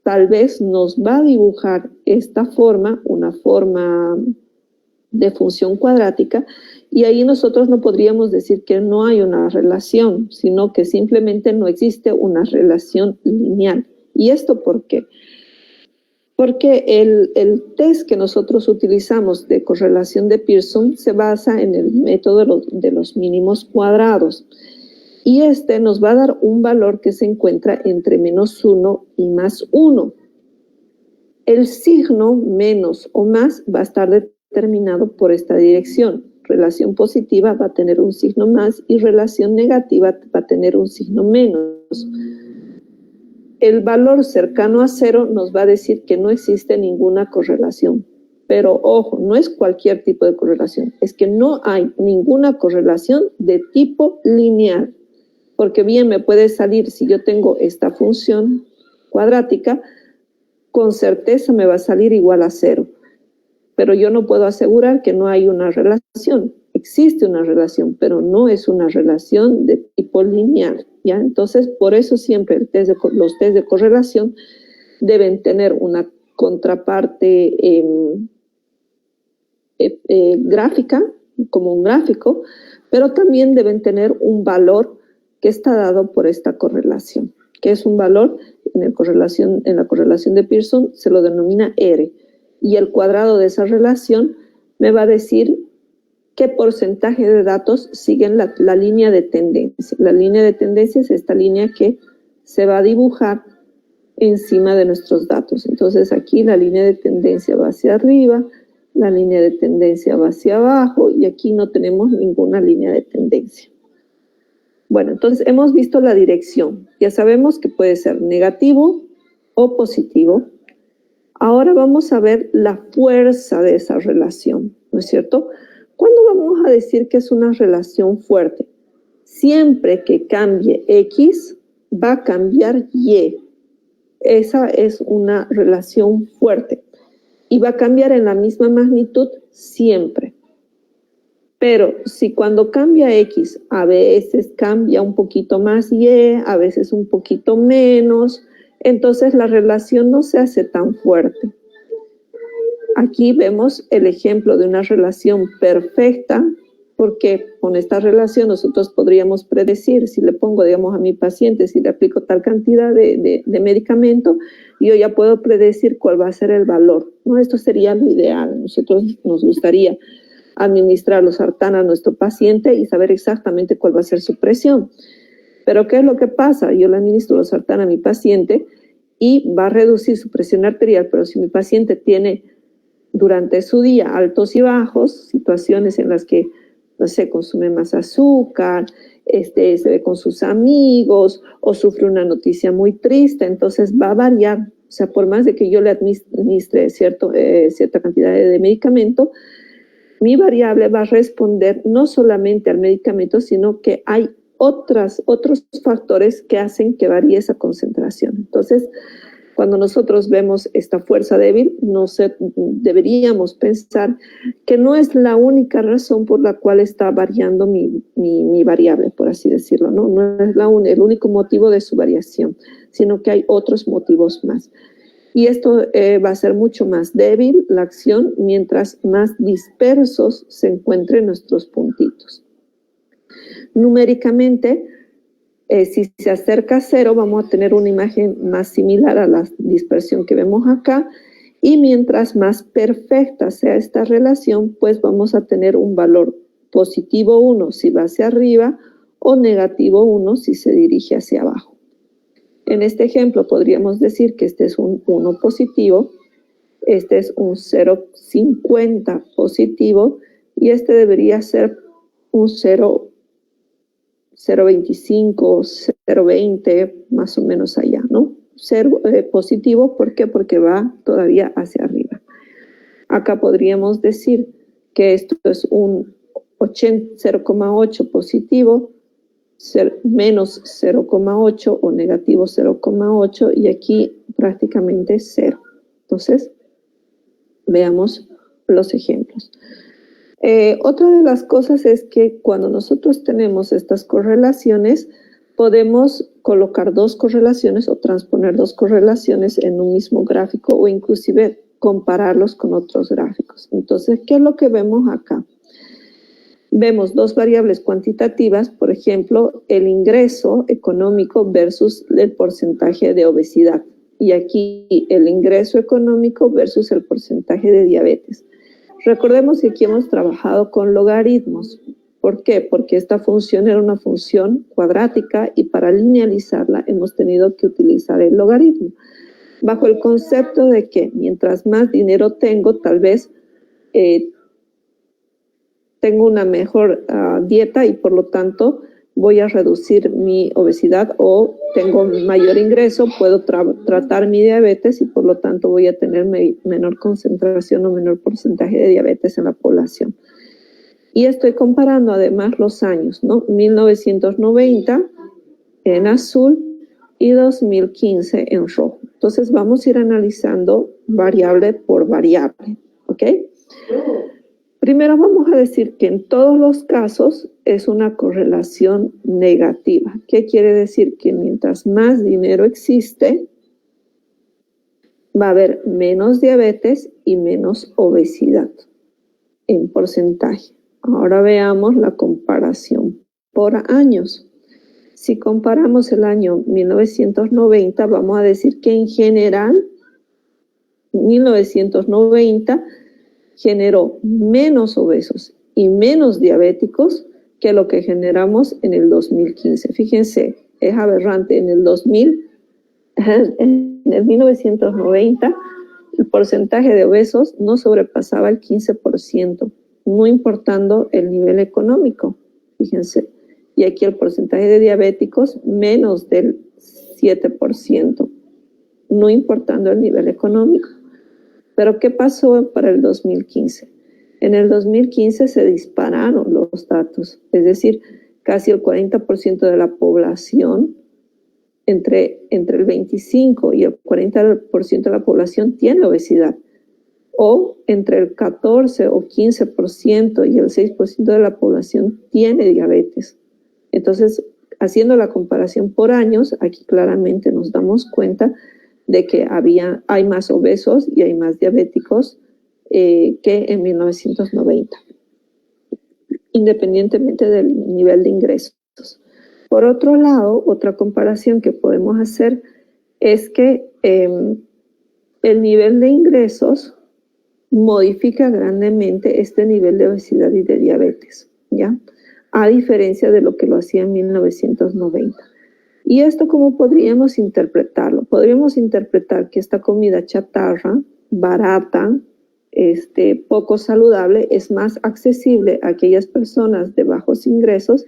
tal vez nos va a dibujar esta forma, una forma de función cuadrática, y ahí nosotros no podríamos decir que no hay una relación, sino que simplemente no existe una relación lineal. ¿Y esto por qué? Porque el test que nosotros utilizamos de correlación de Pearson se basa en el método de los mínimos cuadrados. Y este nos va a dar un valor que se encuentra entre -1 y +1. El signo menos o más va a estar determinado por esta dirección. Relación positiva va a tener un signo más y relación negativa va a tener un signo menos. El valor cercano a 0 nos va a decir que no existe ninguna correlación. Pero ojo, no es cualquier tipo de correlación, es que no hay ninguna correlación de tipo lineal. Porque bien me puede salir, si yo tengo esta función cuadrática, con certeza me va a salir igual a 0. Pero yo no puedo asegurar que no hay una relación. Existe una relación, pero no es una relación de tipo lineal, ¿ya? Entonces, por eso siempre los test de correlación deben tener una contraparte gráfica, como un gráfico, pero también deben tener un valor que está dado por esta correlación, que es un valor en la correlación de Pearson se lo denomina R, y el cuadrado de esa relación me va a decir qué porcentaje de datos siguen la línea de tendencia. La línea de tendencia es esta línea que se va a dibujar encima de nuestros datos. Entonces aquí la línea de tendencia va hacia arriba, la línea de tendencia va hacia abajo y aquí no tenemos ninguna línea de tendencia. Bueno, entonces hemos visto la dirección. Ya sabemos que puede ser negativo o positivo. Ahora vamos a ver la fuerza de esa relación, ¿no es cierto? ¿Cuándo vamos a decir que es una relación fuerte? Siempre que cambie X, va a cambiar Y. Esa es una relación fuerte. Y va a cambiar en la misma magnitud siempre. Pero si cuando cambia X, a veces cambia un poquito más Y, a veces un poquito menos, entonces la relación no se hace tan fuerte. Aquí vemos el ejemplo de una relación perfecta, porque con esta relación nosotros podríamos predecir, si le pongo, digamos, a mi paciente, si le aplico tal cantidad de medicamento, yo ya puedo predecir cuál va a ser el valor, ¿no? Esto sería lo ideal. Nosotros nos gustaría administrar losartán a nuestro paciente y saber exactamente cuál va a ser su presión. Pero ¿qué es lo que pasa? Yo le administro losartán a mi paciente y va a reducir su presión arterial, pero si mi paciente tiene durante su día altos y bajos, situaciones en las que, no sé, consume más azúcar, se ve con sus amigos o sufre una noticia muy triste, entonces va a variar. O sea, por más de que yo le administre cierta cantidad de medicamento, mi variable va a responder no solamente al medicamento, sino que hay otros factores que hacen que varíe esa concentración. Entonces, cuando nosotros vemos esta fuerza débil, deberíamos pensar que no es la única razón por la cual está variando mi variable, por así decirlo, ¿no? No es el único motivo de su variación, sino que hay otros motivos más. Y esto va a ser mucho más débil, la acción, mientras más dispersos se encuentren nuestros puntitos. Numéricamente, si se acerca a 0, vamos a tener una imagen más similar a la dispersión que vemos acá, y mientras más perfecta sea esta relación, pues vamos a tener un valor positivo 1 si va hacia arriba o negativo 1 si se dirige hacia abajo. En este ejemplo podríamos decir que este es un 1 positivo, este es un 0,50 positivo y este debería ser un 0,25, 0,20, más o menos allá, ¿no? Positivo, ¿por qué? Porque va todavía hacia arriba. Acá podríamos decir que esto es un 0,8 positivo, menos 0,8 o negativo 0,8 y aquí prácticamente 0. Entonces, veamos los ejemplos. Otra de las cosas es que cuando nosotros tenemos estas correlaciones, podemos colocar dos correlaciones o transponer dos correlaciones en un mismo gráfico o inclusive compararlos con otros gráficos. Entonces, ¿qué es lo que vemos acá? Vemos dos variables cuantitativas, por ejemplo, el ingreso económico versus el porcentaje de obesidad. y aquí el ingreso económico versus el porcentaje de diabetes. Recordemos que aquí hemos trabajado con logaritmos. ¿Por qué? Porque esta función era una función cuadrática y para linealizarla hemos tenido que utilizar el logaritmo. Bajo el concepto de que mientras más dinero tengo, tal vez tengo una mejor dieta y por lo tanto voy a reducir mi obesidad, o tengo mayor ingreso, puedo tratar mi diabetes y por lo tanto voy a tener menor concentración o menor porcentaje de diabetes en la población. Y estoy comparando además los años, ¿no? 1990 en azul y 2015 en rojo. Entonces vamos a ir analizando variable por variable, ¿ok? Primero vamos a decir que en todos los casos es una correlación negativa. ¿Qué quiere decir? Que mientras más dinero existe, va a haber menos diabetes y menos obesidad en porcentaje. Ahora veamos la comparación por años. Si comparamos el año 1990, vamos a decir que en general, 1990 generó menos obesos y menos diabéticos que lo que generamos en el 2015. Fíjense, es aberrante. En el 1990, el porcentaje de obesos no sobrepasaba el 15%, no importando el nivel económico. Fíjense. Y aquí el porcentaje de diabéticos menos del 7%, no importando el nivel económico. Pero ¿qué pasó para el 2015? En el 2015 se dispararon los datos, es decir, casi el 40% de la población, entre el 25 y el 40% de la población tiene obesidad, o entre el 14 o 15% y el 6% de la población tiene diabetes. Entonces, haciendo la comparación por años, aquí claramente nos damos cuenta de que hay más obesos y hay más diabéticos que en 1990, independientemente del nivel de ingresos. Por otro lado, otra comparación que podemos hacer es que el nivel de ingresos modifica grandemente este nivel de obesidad y de diabetes, ¿ya? A diferencia de lo que lo hacía en 1990. ¿Y esto cómo podríamos interpretarlo? Podríamos interpretar que esta comida chatarra, barata, poco saludable, es más accesible a aquellas personas de bajos ingresos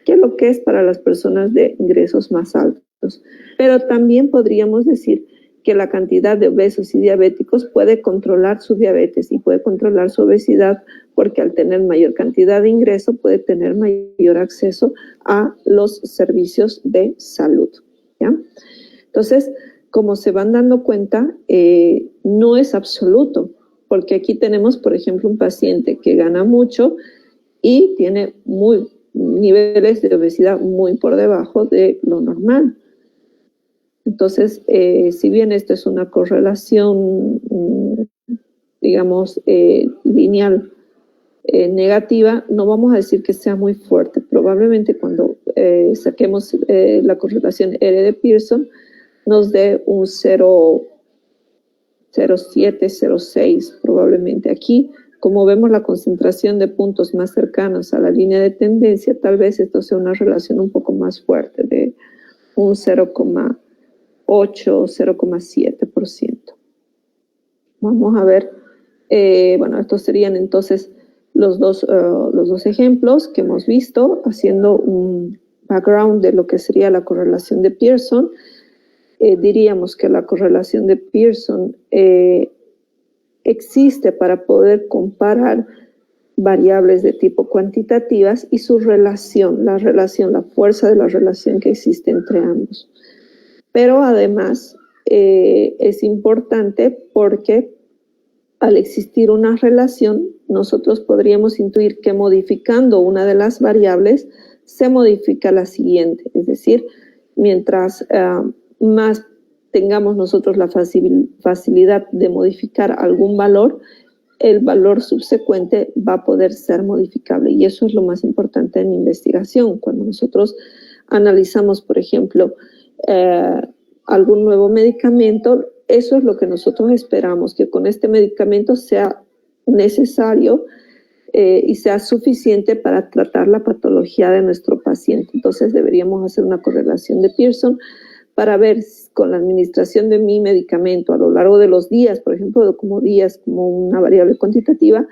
que lo que es para las personas de ingresos más altos. Pero también podríamos decir que la cantidad de obesos y diabéticos puede controlar su diabetes y puede controlar su obesidad, porque al tener mayor cantidad de ingreso puede tener mayor acceso a los servicios de salud, ¿ya? Entonces, como se van dando cuenta, no es absoluto, porque aquí tenemos, por ejemplo, un paciente que gana mucho y tiene niveles de obesidad muy por debajo de lo normal. Entonces, si bien esto es una correlación, digamos, lineal negativa, no vamos a decir que sea muy fuerte. Probablemente cuando saquemos la correlación R de Pearson, nos dé un 0,07, 0,6 probablemente. Aquí, como vemos la concentración de puntos más cercanos a la línea de tendencia, tal vez esto sea una relación un poco más fuerte, de un 0,8 o 0,7%. Vamos a ver, bueno, estos serían entonces los dos ejemplos que hemos visto, haciendo un background de lo que sería la correlación de Pearson. Diríamos que la correlación de Pearson existe para poder comparar variables de tipo cuantitativas y su relación, la fuerza de la relación que existe entre ambos. Pero además es importante porque al existir una relación, nosotros podríamos intuir que modificando una de las variables se modifica la siguiente. Es decir, mientras más tengamos nosotros la facilidad de modificar algún valor, el valor subsecuente va a poder ser modificable. Y eso es lo más importante en investigación. Cuando nosotros analizamos, por ejemplo, algún nuevo medicamento, eso es lo que nosotros esperamos, que con este medicamento sea necesario y sea suficiente para tratar la patología de nuestro paciente. Entonces deberíamos hacer una correlación de Pearson para ver con la administración de mi medicamento a lo largo de los días, por ejemplo, como días, como una variable cuantitativa,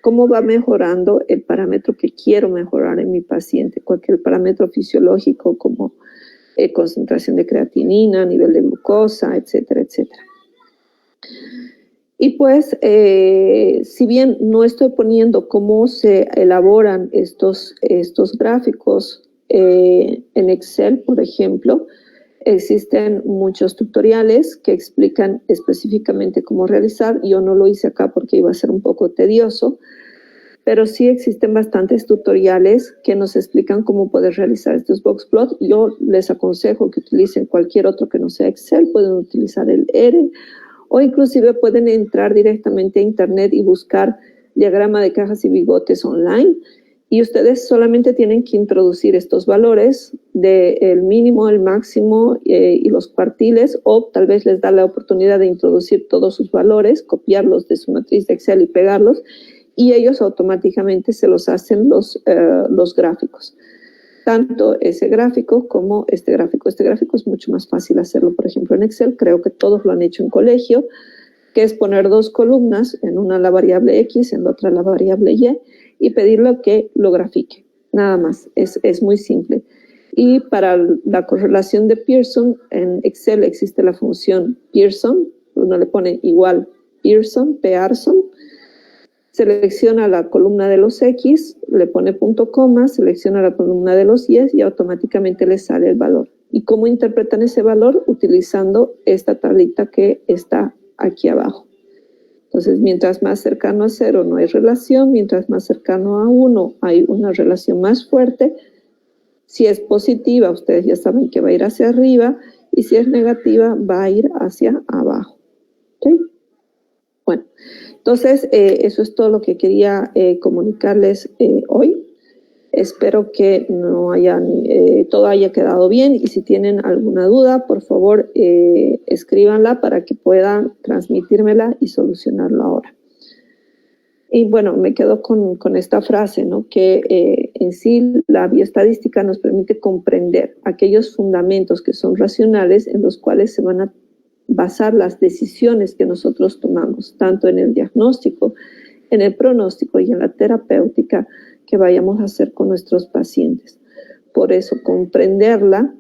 cómo va mejorando el parámetro que quiero mejorar en mi paciente, cualquier parámetro fisiológico como concentración de creatinina, nivel de glucosa, etcétera, etcétera. Y pues, si bien no estoy poniendo cómo se elaboran estos gráficos en Excel, por ejemplo, existen muchos tutoriales que explican específicamente cómo realizar. Yo no lo hice acá porque iba a ser un poco tedioso, pero sí existen bastantes tutoriales que nos explican cómo poder realizar estos boxplot. Yo les aconsejo que utilicen cualquier otro que no sea Excel, pueden utilizar el R, o inclusive pueden entrar directamente a internet y buscar diagrama de cajas y bigotes online, y ustedes solamente tienen que introducir estos valores del mínimo, el máximo y los cuartiles, o tal vez les da la oportunidad de introducir todos sus valores, copiarlos de su matriz de Excel y pegarlos, y ellos automáticamente se los hacen los gráficos. Tanto ese gráfico como este gráfico. Este gráfico es mucho más fácil hacerlo, por ejemplo, en Excel. Creo que todos lo han hecho en colegio, que es poner dos columnas, en una la variable X, en la otra la variable Y pedirle que lo grafique. Nada más, es muy simple. Y para la correlación de Pearson, en Excel existe la función Pearson. Uno le pone igual Pearson, selecciona la columna de los X, le pone punto coma, selecciona la columna de los Y y automáticamente le sale el valor. ¿Y cómo interpretan ese valor? Utilizando esta tablita que está aquí abajo. Entonces, mientras más cercano a 0 no hay relación, mientras más cercano a 1 hay una relación más fuerte. Si es positiva, ustedes ya saben que va a ir hacia arriba, y si es negativa, va a ir hacia abajo. ¿Okay? Bueno, entonces eso es todo lo que quería comunicarles hoy. Espero que todo haya quedado bien, y si tienen alguna duda, por favor, escríbanla para que puedan transmitírmela y solucionarlo ahora. Y bueno, me quedo con esta frase, ¿no? Que en sí la bioestadística nos permite comprender aquellos fundamentos que son racionales en los cuales se van a basar las decisiones que nosotros tomamos, tanto en el diagnóstico, en el pronóstico y en la terapéutica que vayamos a hacer con nuestros pacientes. Por eso, comprenderla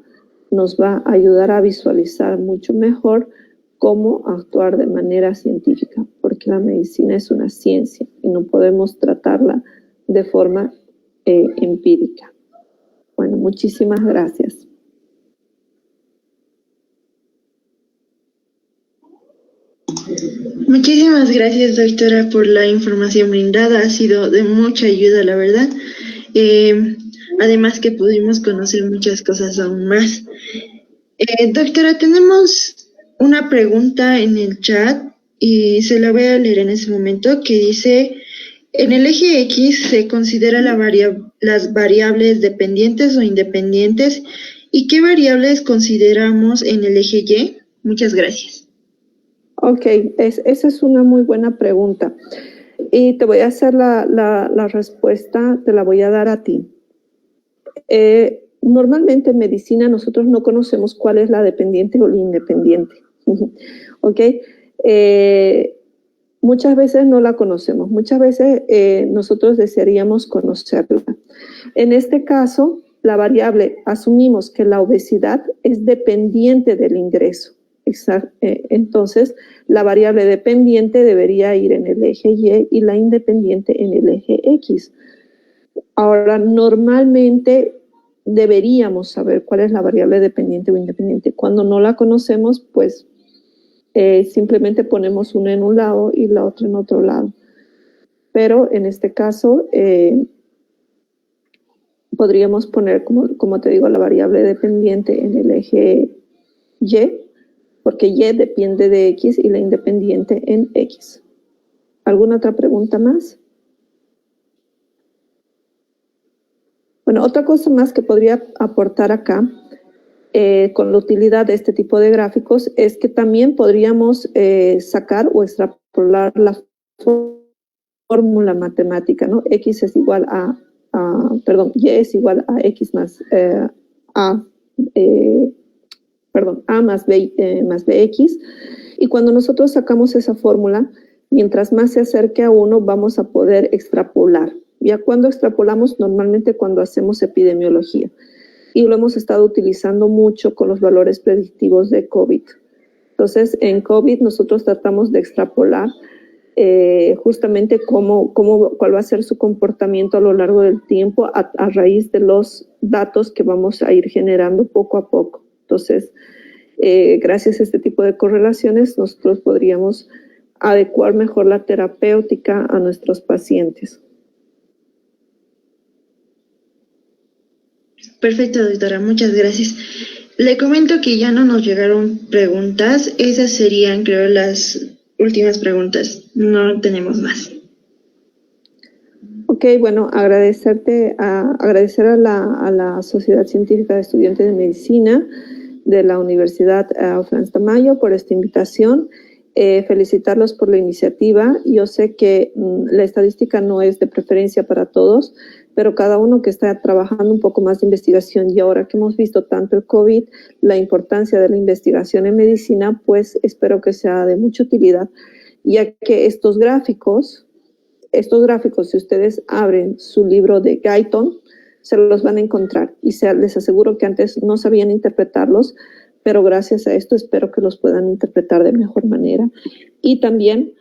nos va a ayudar a visualizar mucho mejor cómo actuar de manera científica, porque la medicina es una ciencia y no podemos tratarla de forma empírica. Bueno, muchísimas gracias. Muchísimas gracias, doctora, por la información brindada. Ha sido de mucha ayuda, la verdad. Además que pudimos conocer muchas cosas aún más. Doctora, tenemos una pregunta en el chat y se la voy a leer en ese momento, que dice: en el eje X se considera las variables dependientes o independientes, ¿y qué variables consideramos en el eje Y? Muchas gracias. Ok, esa es una muy buena pregunta. Y te voy a hacer la respuesta, te la voy a dar a ti. Normalmente en medicina nosotros no conocemos cuál es la dependiente o la independiente. ¿Ok? Muchas veces no la conocemos, muchas veces nosotros desearíamos conocerla. En este caso, la variable, asumimos que la obesidad es dependiente del ingreso. Entonces, la variable dependiente debería ir en el eje Y y la independiente en el eje X. Ahora, normalmente deberíamos saber cuál es la variable dependiente o independiente. Cuando no la conocemos, pues simplemente ponemos una en un lado y la otra en otro lado. Pero en este caso, podríamos poner, como te digo, la variable dependiente en el eje Y, porque Y depende de X, y la independiente en X. ¿Alguna otra pregunta más? Bueno, otra cosa más que podría aportar acá con la utilidad de este tipo de gráficos es que también podríamos sacar o extrapolar la fórmula matemática, ¿no? X es igual Y es igual a X más A más BX. Y cuando nosotros sacamos esa fórmula, mientras más se acerque a 1, vamos a poder extrapolar. ¿Ya cuando extrapolamos? Normalmente cuando hacemos epidemiología. Y lo hemos estado utilizando mucho con los valores predictivos de COVID. Entonces, en COVID nosotros tratamos de extrapolar justamente cuál va a ser su comportamiento a lo largo del tiempo a raíz de los datos que vamos a ir generando poco a poco. Entonces, gracias a este tipo de correlaciones, nosotros podríamos adecuar mejor la terapéutica a nuestros pacientes. Perfecto, doctora, muchas gracias. Le comento que ya no nos llegaron preguntas. Esas serían, creo, las últimas preguntas. No tenemos más. Ok, bueno, agradecer a la Sociedad Científica de Estudiantes de Medicina de la Universidad Franz Tamayo por esta invitación. Felicitarlos por la iniciativa. Yo sé que la estadística no es de preferencia para todos, pero cada uno que está trabajando un poco más de investigación y ahora que hemos visto tanto el COVID, la importancia de la investigación en medicina, pues espero que sea de mucha utilidad, ya que estos gráficos, si ustedes abren su libro de Guyton, se los van a encontrar y les aseguro que antes no sabían interpretarlos, pero gracias a esto espero que los puedan interpretar de mejor manera. Y también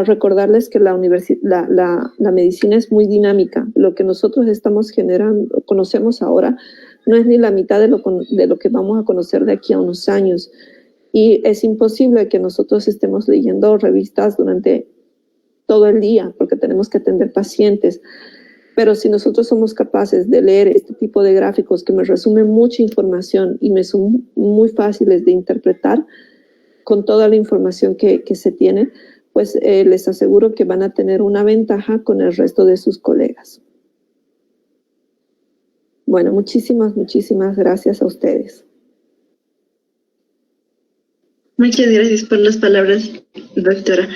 recordarles que la medicina es muy dinámica. Lo que nosotros estamos generando, conocemos ahora, no es ni la mitad de lo que vamos a conocer de aquí a unos años. Y es imposible que nosotros estemos leyendo revistas durante todo el día, porque tenemos que atender pacientes. Pero si nosotros somos capaces de leer este tipo de gráficos que me resumen mucha información y me son muy fáciles de interpretar con toda la información que se tiene, pues les aseguro que van a tener una ventaja con el resto de sus colegas. Bueno, muchísimas gracias a ustedes. Muchas gracias por las palabras, doctora.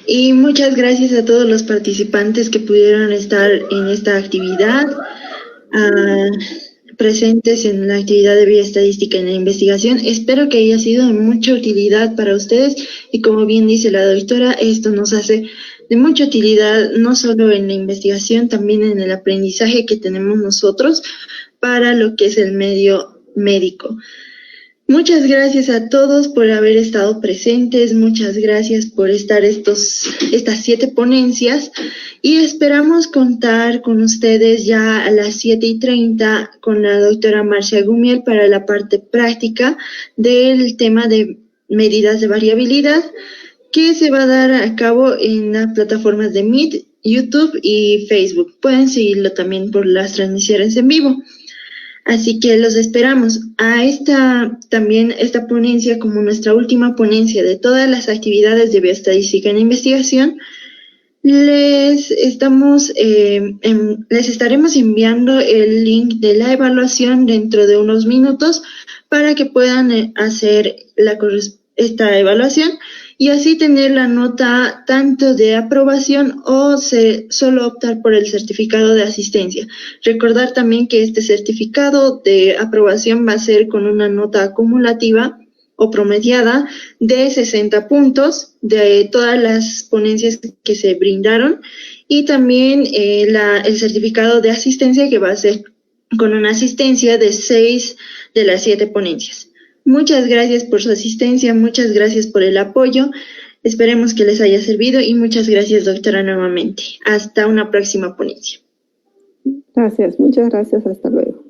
Y muchas gracias a todos los participantes que pudieron estar en esta actividad, presentes en la actividad de bioestadística en la investigación. Espero que haya sido de mucha utilidad para ustedes y como bien dice la doctora, esto nos hace de mucha utilidad no solo en la investigación, también en el aprendizaje que tenemos nosotros para lo que es el medio médico. Muchas gracias a todos por haber estado presentes, muchas gracias por estar estas 7 ponencias y esperamos contar con ustedes ya a las 7:30 con la doctora Marcia Gumiel para la parte práctica del tema de medidas de variabilidad que se va a dar a cabo en las plataformas de Meet, YouTube y Facebook. Pueden seguirlo también por las transmisiones en vivo. Así que los esperamos a esta ponencia como nuestra última ponencia de todas las actividades de bioestadística en investigación. Les estaremos enviando el link de la evaluación dentro de unos minutos para que puedan hacer esta evaluación y así tener la nota tanto de aprobación o solo optar por el certificado de asistencia. Recordar también que este certificado de aprobación va a ser con una nota acumulativa o promediada de 60 puntos de todas las ponencias que se brindaron y también el certificado de asistencia que va a ser con una asistencia de 6 de las 7 ponencias. Muchas gracias por su asistencia, muchas gracias por el apoyo. Esperemos que les haya servido y muchas gracias, doctora, nuevamente. Hasta una próxima ponencia. Gracias, muchas gracias. Hasta luego.